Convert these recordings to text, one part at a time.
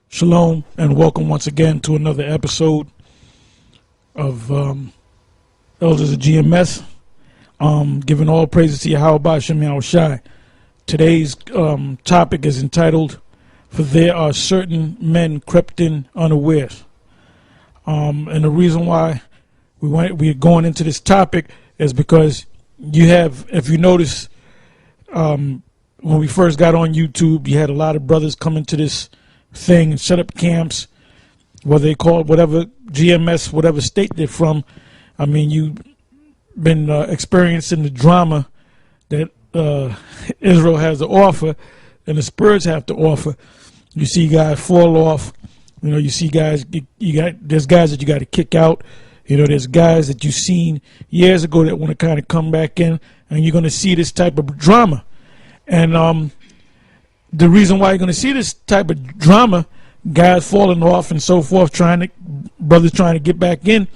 Shalom and welcome once again to another episode of Elders of GMS. Giving all praises to Yahweh Shem Yahushai. Today's topic is entitled, "For there are certain men crept in unawares." And the reason why we're going into this topic is because you have, if you notice, when we first got on YouTube, you had a lot of brothers come into this thing and set up camps, whether they call it whatever GMS, whatever state they're from. I mean, you've been experiencing the drama that Israel has to offer and the Spurs have to offer. You see guys fall off. You know, you see guys, there's guys that you got to kick out. You know, there's guys that you've seen years ago that want to kind of come back in, and you're going to see this type of drama. And the reason why you're going to see this type of drama, guys falling off and so forth, brothers trying to get back in,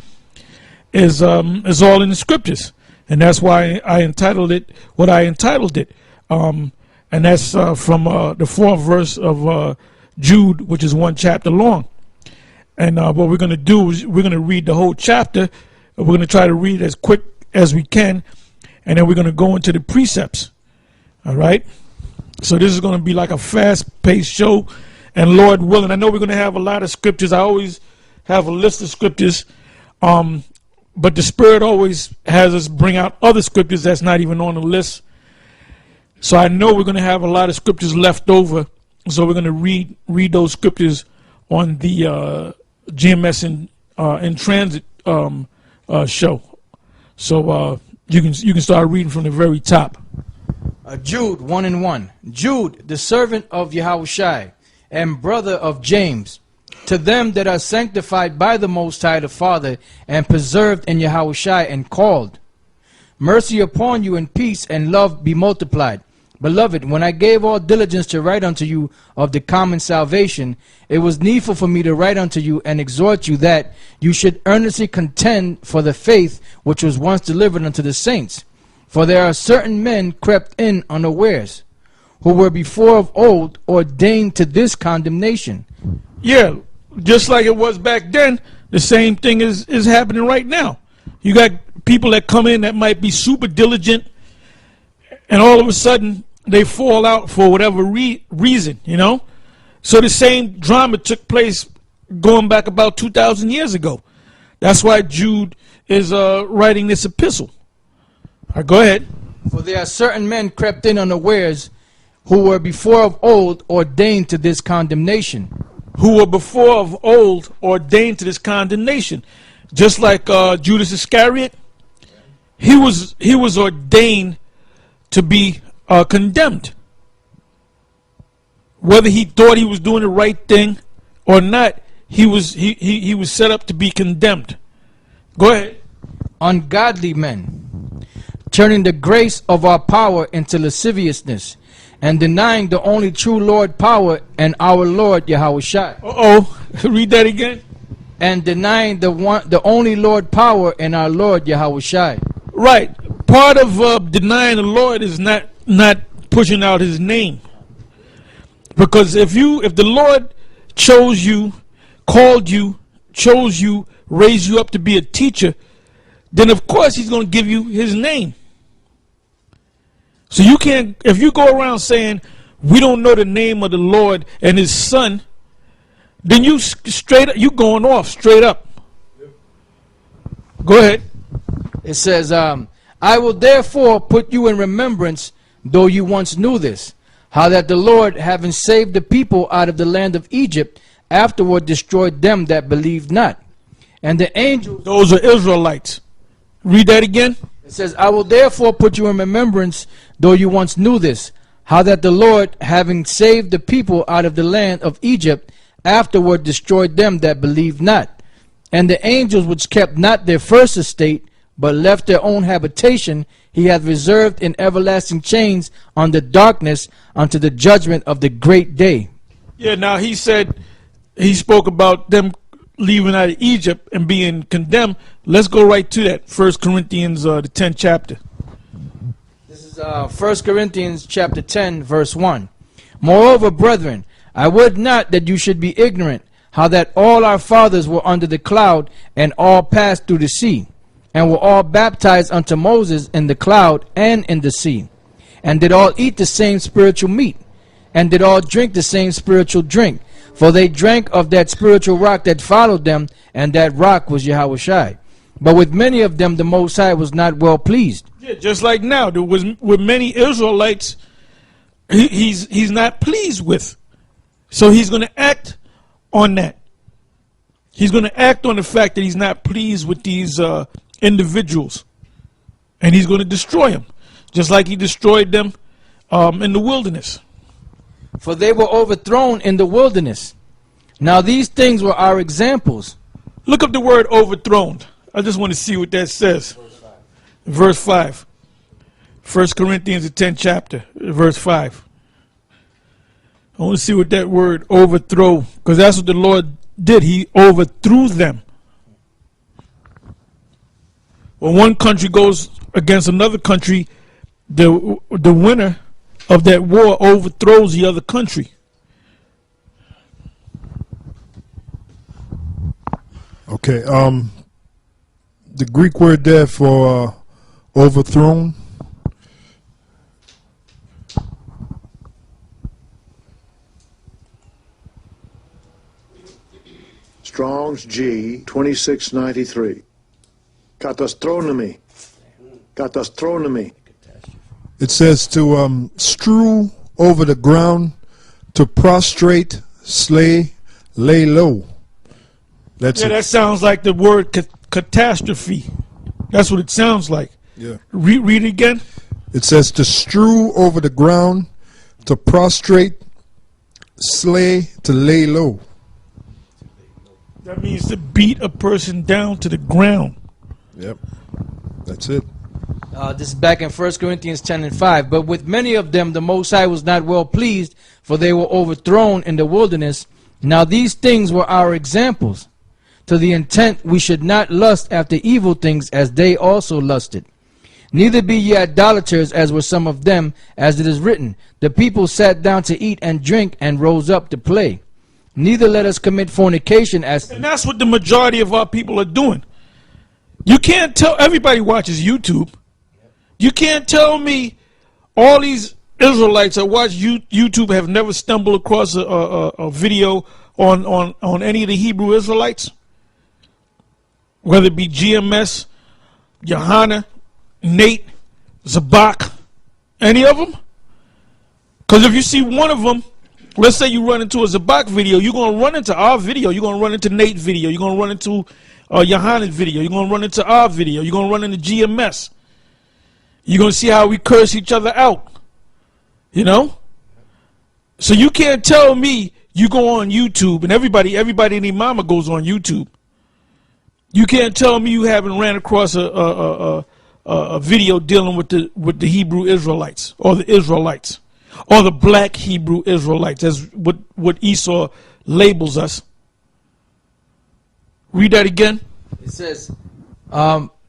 is all in the scriptures. And that's why I entitled it what I entitled it. And that's from the 4th verse of Jude, which is 1 chapter long. And what we're going to do is we're going to read the whole chapter. We're going to try to read as quick as we can. And then we're going to go into the precepts. All right. So this is going to be like a fast-paced show, and Lord willing, I know we're going to have a lot of scriptures. I always have a list of scriptures, but the Spirit always has us bring out other scriptures that's not even on the list. So I know we're going to have a lot of scriptures left over, so we're going to read those scriptures on the GMS in Transit show. So you can start reading from the very top. Jude 1:1. Jude, the servant of Yahushai and brother of James, to them that are sanctified by the Most High the Father and preserved in Yahushai and called. Mercy upon you and peace and love be multiplied. Beloved, when I gave all diligence to write unto you of the common salvation, it was needful for me to write unto you and exhort you that you should earnestly contend for the faith which was once delivered unto the saints. For there are certain men crept in unawares, who were before of old ordained to this condemnation. Yeah, just like it was back then, the same thing is happening right now. You got people that come in that might be super diligent, and all of a sudden they fall out for whatever reason, you know. So the same drama took place going back about 2,000 years ago. That's why Jude is writing this epistle. All right, go ahead. For there are certain men crept in unawares, who were before of old ordained to this condemnation. Who were before of old ordained to this condemnation. Just like Judas Iscariot, he was ordained to be condemned. Whether he thought he was doing the right thing or not, he was set up to be condemned. Go ahead. Ungodly men, turning the grace of our power into lasciviousness, and denying the only true Lord power and our Lord Yahushai. Read that again. And denying the only Lord power and our Lord Yahushai. Right. Part of denying the Lord is not pushing out his name. Because if the Lord chose you, called you, chose you, raised you up to be a teacher, then of course he's going to give you his name. So you can't, if you go around saying we don't know the name of the Lord and his son, then you going off straight up. Go ahead. It says, I will therefore put you in remembrance, though you once knew this, how that the Lord, having saved the people out of the land of Egypt, afterward destroyed them that believed not. And the angels... Those are Israelites. Read that again. It says, I will therefore put you in remembrance, though you once knew this, how that the Lord, having saved the people out of the land of Egypt, afterward destroyed them that believed not. And the angels which kept not their first estate, but left their own habitation, he hath reserved in everlasting chains under darkness unto the judgment of the great day. Yeah, now he spoke about them leaving out of Egypt and being condemned. Let's go right to that. 1 Corinthians, the 10th chapter. This is 1 Corinthians chapter 10, verse 1. Moreover, brethren, I would not that you should be ignorant, how that all our fathers were under the cloud, and all passed through the sea, and were all baptized unto Moses in the cloud and in the sea, and did all eat the same spiritual meat, and did all drink the same spiritual drink, for they drank of that spiritual rock that followed them, and that rock was Yahushua. But with many of them the Most High was not well pleased. Yeah, just like now, there was with many Israelites, he's not pleased with. So he's going to act on that. He's going to act on the fact that he's not pleased with these individuals. And he's going to destroy them, just like he destroyed them in the wilderness. For they were overthrown in the wilderness. Now these things were our examples. Look up the word overthrown. I just want to see what that says. Verse 5. 1 Corinthians, the 10th chapter, verse 5. I want to see what that word overthrow, because that's what the Lord did. He overthrew them. When one country goes against another country, the winner of that war overthrows the other country. Okay, the Greek word there for overthrown, Strong's G 2693. Catastronomy. Catastronomy. it says to strew over the ground, to prostrate, slay, lay low. That's Yeah, that sounds like the word catastrophe. That's what it sounds like. Yeah. Read it again. It says to strew over the ground, to prostrate, slay, to lay low. That means to beat a person down to the ground. Yep. That's it. This is back in 1 Corinthians 10 and 5. But with many of them the Most High was not well pleased, for they were overthrown in the wilderness. Now these things were our examples, to the intent we should not lust after evil things as they also lusted. Neither be ye idolaters, as were some of them, as it is written, the people sat down to eat and drink, and rose up to play. Neither let us commit fornication, as... And that's what the majority of our people are doing. You can't tell, everybody watches YouTube. You can't tell me all these Israelites that watch YouTube have never stumbled across a video on any of the Hebrew Israelites, whether it be GMS, Johanna, Nate, Zabak, any of them. Because if you see one of them, let's say you run into a Zabak video, you're going to run into our video, you're going to run into Nate's video, you're going to run into Johanna's video, you're going to run into our video, you're going to run into GMS. You're going to see how we curse each other out. You know? So you can't tell me you go on YouTube, and everybody and their mama goes on YouTube. You can't tell me you haven't ran across a video dealing with the Hebrew Israelites, or the Israelites, or the black Hebrew Israelites, as what Esau labels us. Read that again. It says,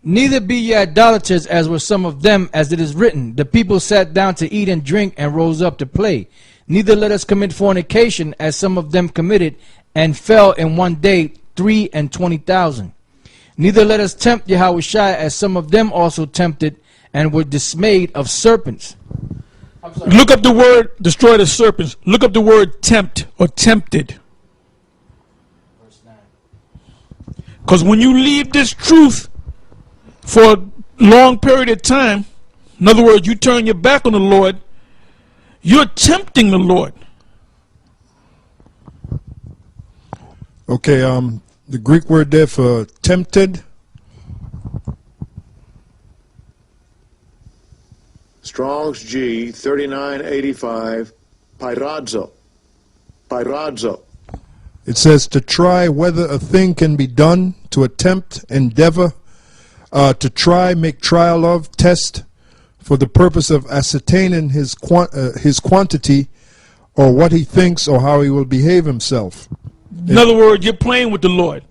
neither be ye idolaters, as were some of them, as it is written, the people sat down to eat and drink, and rose up to play. Neither let us commit fornication, as some of them committed, and fell in one day 23,000. Neither let us tempt Yahushua, as some of them also tempted, and were dismayed of serpents. Look up the word, destroy the serpents. Look up the word tempt, or tempted. Because when you leave this truth for a long period of time, in other words, you turn your back on the Lord, you're tempting the Lord. Okay, the Greek word there for tempted, Strong's G 3985. Pyradzo. Pyradzo. it says to try whether a thing can be done, to attempt, endeavor, to try, make trial of, test, for the purpose of ascertaining his quantity, or what he thinks, or how he will behave himself. In other words, you're playing with the Lord.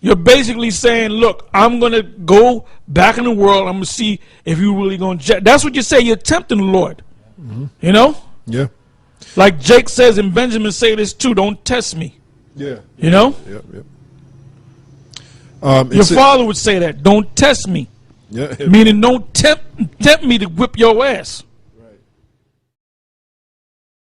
You're basically saying, look, I'm going to go back in the world. I'm going to see if you're really going to... That's what you say. You're tempting the Lord. You know? Yeah. Like Jake says, and Benjamin say this too. Don't test me. Yeah. You know. Yep. Your father would say that. Don't test me. Yeah. Meaning, don't tempt me to whip your ass.